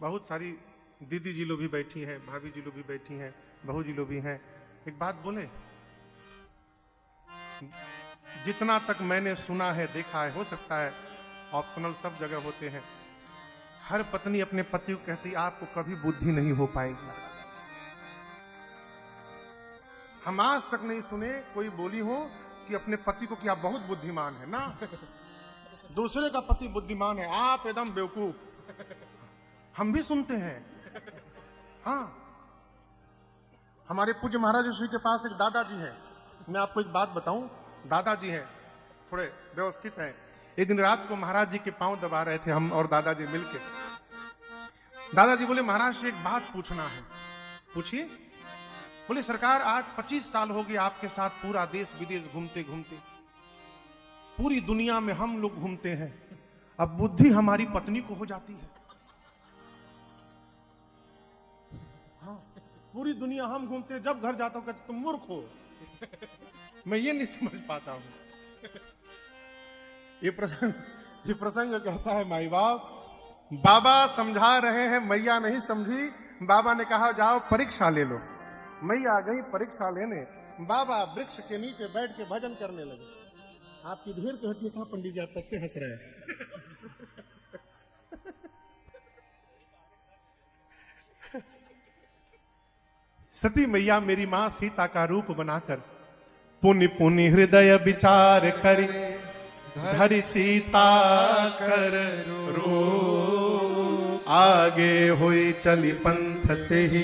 बहुत सारी दीदी जी लोग भी बैठी हैं, भाभी जी लोग भी बैठी हैं, बहू जी लोग भी हैं। एक बात बोले, जितना तक मैंने सुना है, देखा है, हो सकता है ऑप्शनल सब जगह होते हैं, हर पत्नी अपने पति को कहती आपको कभी बुद्धि नहीं हो पाएगी। हम आज तक नहीं सुने कोई बोली हो कि अपने पति को कि आप बहुत बुद्धिमान है ना। दूसरे का पति बुद्धिमान है, आप एकदम बेवकूफ। हम भी सुनते हैं। हाँ, हमारे पूज्य महाराज श्री के पास एक दादाजी है। मैं आपको एक बात बताऊं, दादाजी हैं, थोड़े व्यवस्थित हैं। एक दिन रात को महाराज जी के पांव दबा रहे थे हम और दादाजी मिलके। दादाजी बोले महाराज से एक बात पूछना है। पूछिए। बोले सरकार, आज 25 साल हो गए आपके साथ पूरा देश विदेश घूमते घूमते, पूरी दुनिया में हम लोग घूमते हैं, अब बुद्धि हमारी पत्नी को हो जाती है। हाँ, पूरी दुनिया हम घूमते, जब घर जाता हूं कहते तुम मूर्ख हो। मैं ये नहीं समझ पाता हूं। ये प्रसंग कहता है माई बाप, बाबा समझा रहे हैं, मैया नहीं समझी। बाबा ने कहा जाओ परीक्षा ले लो। मैया गई परीक्षा लेने, बाबा वृक्ष के नीचे बैठ के भजन करने लगे। आपकी ढेर कहती है कहा पंडित जी आप तब से हंस रहे हैं। सती मैया मेरी मां सीता का रूप बनाकर पुनि पुनि हृदय विचार करी, धरि सीता कर रो, आगे हुई चली पंथ ते ही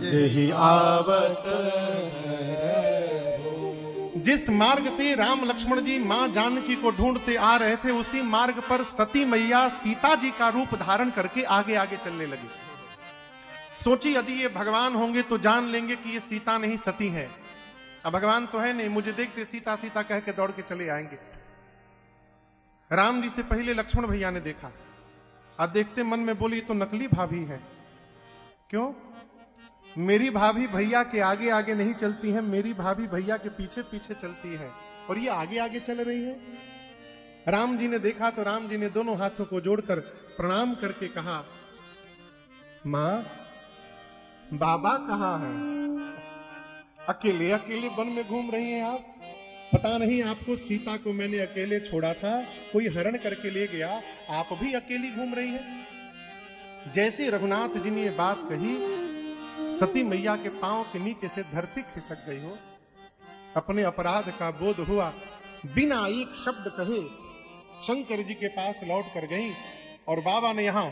जेहि आवत। जिस मार्ग से राम लक्ष्मण जी मां जानकी को ढूंढते आ रहे थे, उसी मार्ग पर सती मैया सीता जी का रूप धारण करके आगे आगे चलने लगी। सोची यदि ये भगवान होंगे तो जान लेंगे कि ये सीता नहीं सती है। अब भगवान तो है नहीं, मुझे देखते सीता सीता कह के दौड़ के चले आएंगे। राम जी से पहले लक्ष्मण भैया ने देखा, अब देखते मन में बोली तो नकली भाभी है। क्यों? मेरी भाभी भैया के आगे आगे नहीं चलती है, मेरी भाभी भैया के पीछे पीछे चलती है, और ये आगे आगे चल रही है। राम जी ने देखा तो राम जी ने दोनों हाथों को जोड़कर प्रणाम करके कहा, मां बाबा कहाँ है? अकेले अकेले वन में घूम रही हैं आप। पता नहीं आपको सीता को मैंने अकेले छोड़ा था, कोई हरण करके ले गया, आप भी अकेली घूम रही हैं। जैसे रघुनाथ जी ने ये बात कही, सती मैया के पांव के नीचे से धरती खिसक गई हो। अपने अपराध का बोध हुआ, बिना एक शब्द कहे शंकर जी के पास लौट कर गई, और बाबा ने यहां